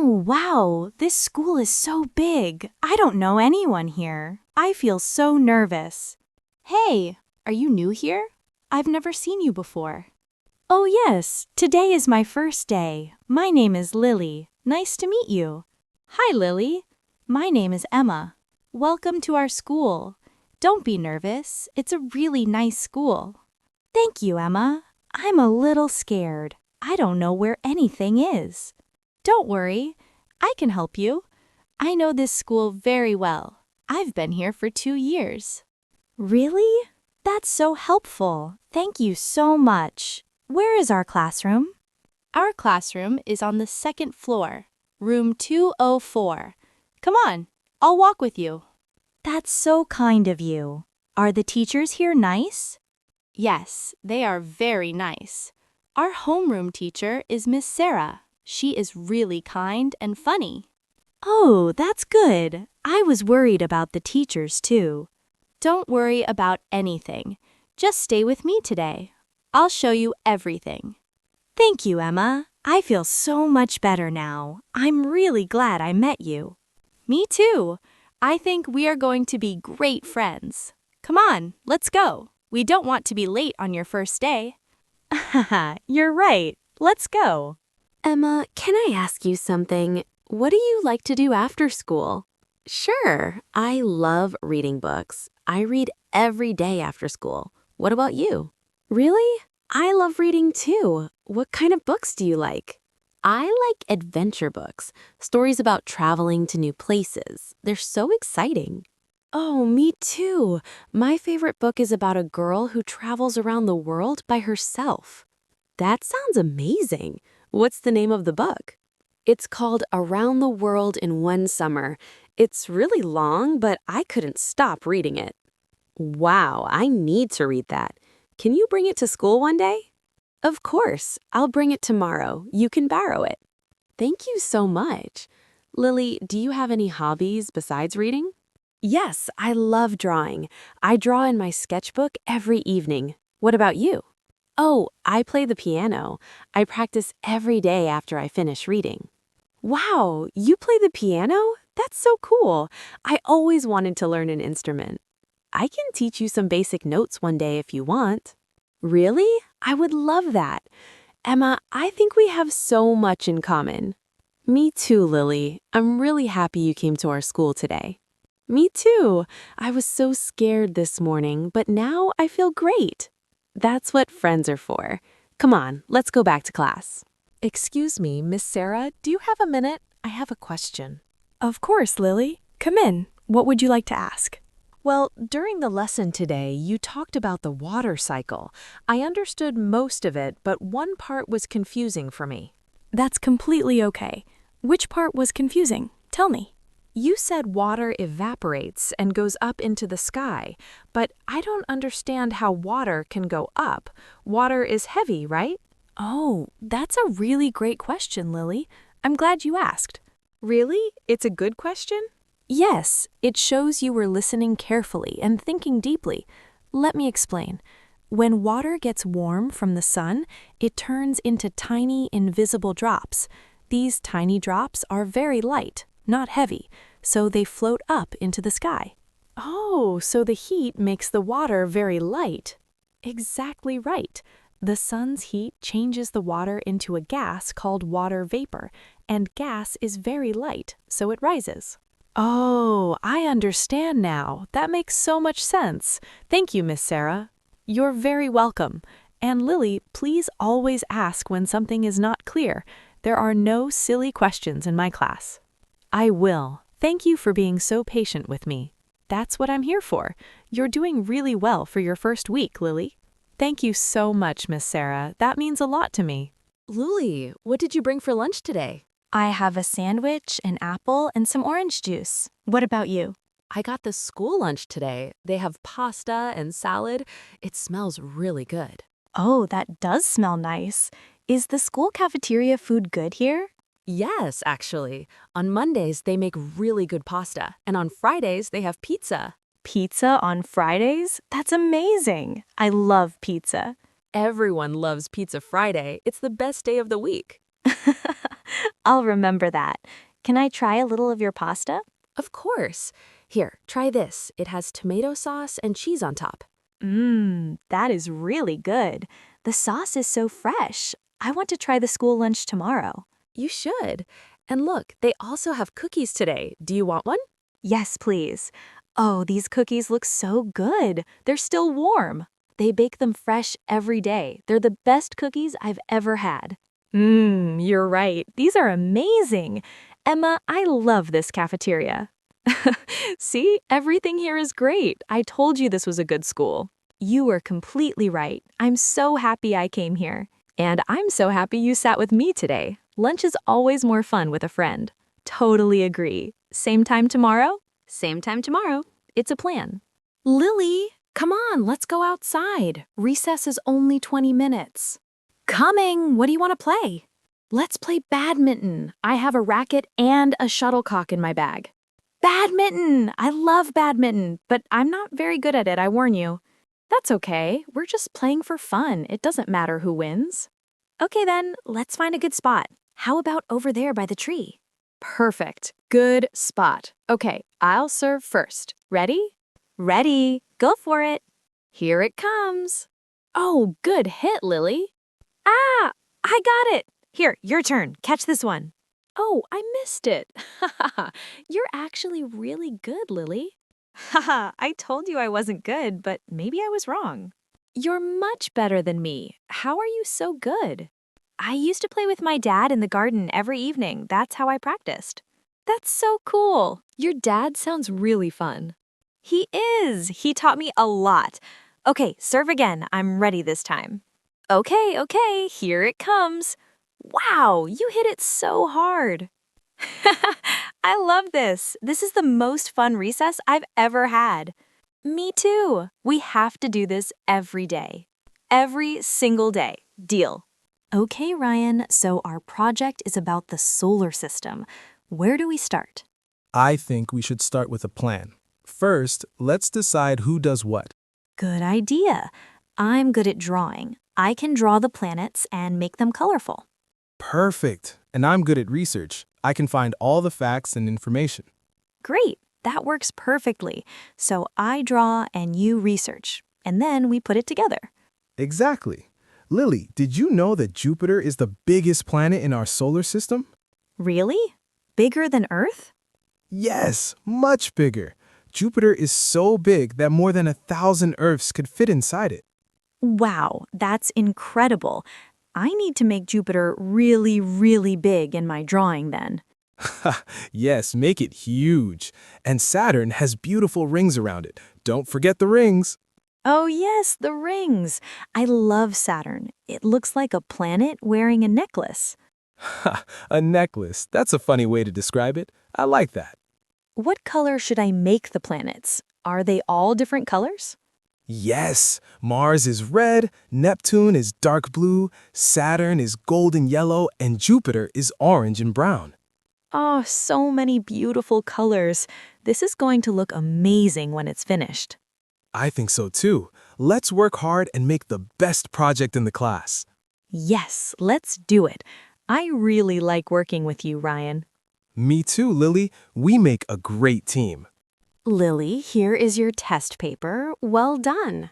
Oh, wow, this school is so big. I don't know anyone here. I feel so nervous. Hey, are you new here? I've never seen you before. Oh yes, today is my first day. My name is Lily. Nice to meet you. Hi, Lily. My name is Emma. Welcome to our school. Don't be nervous. It's a really nice school. Thank you, Emma. I'm a little scared. I don't know where anything is. Don't worry. I can help you. I know this school very well. I've been here for 2 years. Really? That's so helpful. Thank you so much. Where is our classroom? Our classroom is on the 2nd floor, room 204. Come on, I'll walk with you. That's so kind of you. Are the teachers here nice? Yes, they are very nice. Our homeroom teacher is Miss Sarah. She is really kind and funny. Oh, that's good. I was worried about the teachers too. Don't worry about anything. Just stay with me today. I'll show you everything. Thank you, Emma. I feel so much better now. I'm really glad I met you. Me too. I think we are going to be great friends. Come on, let's go. We don't want to be late on your first day. Haha, you're right. Let's go. Emma, can I ask you something? What do you like to do after school? Sure, I love reading books. I read every day after school. What about you? Really? I love reading too. What kind of books do you like? I like adventure books, stories about traveling to new places. They're so exciting. Oh, me too. My favorite book is about a girl who travels around the world by herself. That sounds amazing. What's the name of the book? It's called Around the World in One Summer. It's really long, but I couldn't stop reading it. Wow, I need to read that. Can you bring it to school one day? Of course, I'll bring it tomorrow. You can borrow it. Thank you so much. Lily, do you have any hobbies besides reading? Yes, I love drawing. I draw in my sketchbook every evening. What about you? Oh, I play the piano. I practice every day after I finish reading. Wow, you play the piano? That's so cool. I always wanted to learn an instrument. I can teach you some basic notes one day if you want. Really? I would love that. Emma, I think we have so much in common. Me too, Lily. I'm really happy you came to our school today. Me too. I was so scared this morning, but now I feel great. That's what friends are for. Come on, let's go back to class. Excuse me, Miss Sarah, do you have a minute? I have a question. Of course, Lily. Come in. What would you like to ask? Well, during the lesson today, you talked about the water cycle. I understood most of it, but one part was confusing for me. That's completely okay. Which part was confusing? Tell me. You said water evaporates and goes up into the sky, but I don't understand how water can go up. Water is heavy, right? Oh, that's a really great question, Lily. I'm glad you asked. Really? It's a good question? Yes, it shows you were listening carefully and thinking deeply. Let me explain. When water gets warm from the sun, it turns into tiny, invisible drops. These tiny drops are very light, not heavy, so they float up into the sky. Oh, so the heat makes the water very light. Exactly right. The sun's heat changes the water into a gas called water vapor, and gas is very light, so it rises. Oh, I understand now. That makes so much sense. Thank you, Miss Sarah. You're very welcome. And Lily, please always ask when something is not clear. There are no silly questions in my class. I will. Thank you for being so patient with me. That's what I'm here for. You're doing really well for your first week, Lily. Thank you so much, Miss Sarah. That means a lot to me. Lily, what did you bring for lunch today? I have a sandwich, an apple, and some orange juice. What about you? I got the school lunch today. They have pasta and salad. It smells really good. Oh, that does smell nice. Is the school cafeteria food good here? Yes, actually. On Mondays, they make really good pasta, and on Fridays, they have pizza. Pizza on Fridays? That's amazing. I love pizza. Everyone loves Pizza Friday. It's the best day of the week. I'll remember that. Can I try a little of your pasta? Of course. Here, try this. It has tomato sauce and cheese on top. That is really good. The sauce is so fresh. I want to try the school lunch tomorrow. You should. And look, they also have cookies today. Do you want one? Yes, please. Oh, these cookies look so good. They're still warm. They bake them fresh every day. They're the best cookies I've ever had. You're right. These are amazing. Emma, I love this cafeteria. See, everything here is great. I told you this was a good school. You were completely right. I'm so happy I came here. And I'm so happy you sat with me today. Lunch is always more fun with a friend. Totally agree. Same time tomorrow? Same time tomorrow. It's a plan. Lily, come on, let's go outside. Recess is only 20 minutes. Coming, what do you want to play? Let's play badminton. I have a racket and a shuttlecock in my bag. Badminton! I love badminton, but I'm not very good at it, I warn you. That's okay, we're just playing for fun. It doesn't matter who wins. Okay then, let's find a good spot. How about over there by the tree? Perfect. Good spot. Okay, I'll serve first. Ready? Ready. Go for it. Here it comes. Oh, good hit, Lily. Ah, I got it. Here, your turn. Catch this one. Oh, I missed it. You're actually really good, Lily. Haha, I told you I wasn't good, but maybe I was wrong. You're much better than me. How are you so good? I used to play with my dad in the garden every evening. That's how I practiced. That's so cool. Your dad sounds really fun. He is. He taught me a lot. Okay, serve again. I'm ready this time. Okay, here it comes. Wow, you hit it so hard. I love this. This is the most fun recess I've ever had. Me too. We have to do this every day. Every single day. Deal. Okay, Ryan, so our project is about the solar system. Where do we start? I think we should start with a plan. First, let's decide who does what. Good idea. I'm good at drawing. I can draw the planets and make them colorful. Perfect. And I'm good at research. I can find all the facts and information. Great. That works perfectly. So I draw and you research, and then we put it together. Exactly. Lily, did you know that Jupiter is the biggest planet in our solar system? Really? Bigger than Earth? Yes, much bigger. Jupiter is so big that more than 1,000 Earths could fit inside it. Wow, that's incredible. I need to make Jupiter really, really big in my drawing then. Yes, make it huge. And Saturn has beautiful rings around it. Don't forget the rings. Oh yes, the rings. I love Saturn. It looks like a planet wearing a necklace. A necklace. That's a funny way to describe it. I like that. What color should I make the planets? Are they all different colors? Yes, Mars is red, Neptune is dark blue, Saturn is golden yellow, and Jupiter is orange and brown. Oh, so many beautiful colors. This is going to look amazing when it's finished. I think so too. Let's work hard and make the best project in the class. Yes, let's do it. I really like working with you, Ryan. Me too, Lily. We make a great team. Lily, here is your test paper. Well done.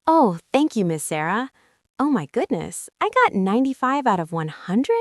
Oh, thank you, Miss Sarah. Oh my goodness, I got 95 out of 100?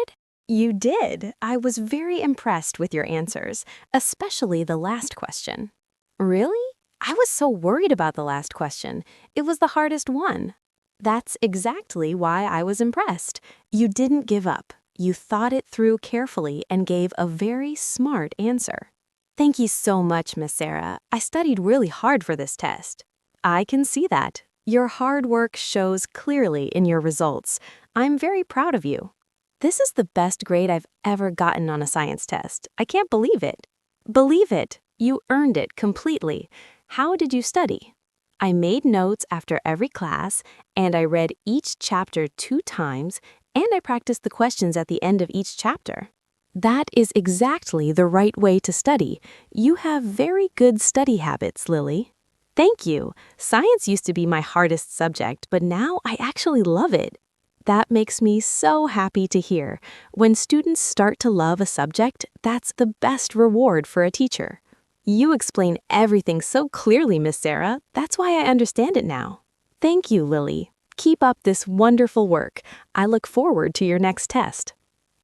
You did. I was very impressed with your answers, especially the last question. Really? I was so worried about the last question. It was the hardest one. That's exactly why I was impressed. You didn't give up. You thought it through carefully and gave a very smart answer. Thank you so much, Miss Sarah. I studied really hard for this test. I can see that. Your hard work shows clearly in your results. I'm very proud of you. This is the best grade I've ever gotten on a science test. I can't believe it. Believe it. You earned it completely. How did you study? I made notes after every class, and I read each chapter 2 times, and I practiced the questions at the end of each chapter. That is exactly the right way to study. You have very good study habits, Lily. Thank you. Science used to be my hardest subject, but now I actually love it. That makes me so happy to hear. When students start to love a subject, that's the best reward for a teacher. You explain everything so clearly, Miss Sarah. That's why I understand it now. Thank you, Lily. Keep up this wonderful work. I look forward to your next test.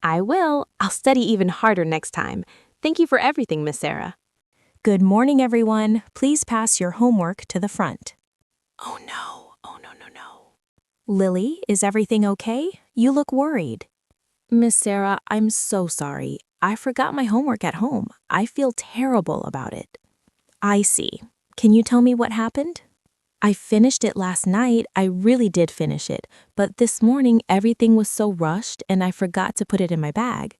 I will. I'll study even harder next time. Thank you for everything, Miss Sarah. Good morning, everyone. Please pass your homework to the front. Oh no. Oh no. Lily, is everything okay? You look worried. Miss Sarah, I'm so sorry. I forgot my homework at home. I feel terrible about it. I see. Can you tell me what happened? I finished it last night. I really did finish it. But this morning, everything was so rushed and I forgot to put it in my bag.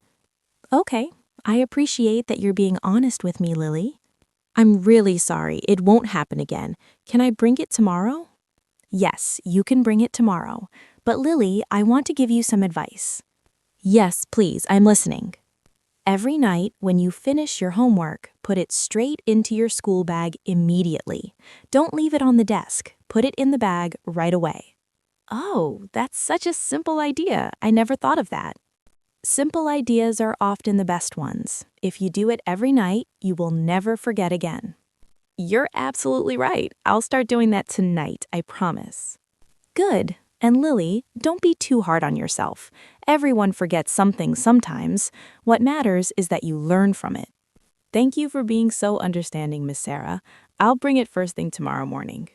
Okay, I appreciate that you're being honest with me, Lily. I'm really sorry. It won't happen again. Can I bring it tomorrow? Yes, you can bring it tomorrow. But Lily, I want to give you some advice. Yes, please. I'm listening. Every night, when you finish your homework, put it straight into your school bag immediately. Don't leave it on the desk. Put it in the bag right away. Oh, that's such a simple idea. I never thought of that. Simple ideas are often the best ones. If you do it every night, you will never forget again. You're absolutely right. I'll start doing that tonight, I promise. Good. And Lily, don't be too hard on yourself. Everyone forgets something sometimes. What matters is that you learn from it. Thank you for being so understanding, Miss Sarah. I'll bring it first thing tomorrow morning.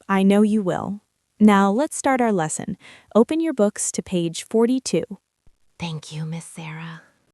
I know you will. Now let's start our lesson. Open your books to page 42. Thank you, Miss Sarah.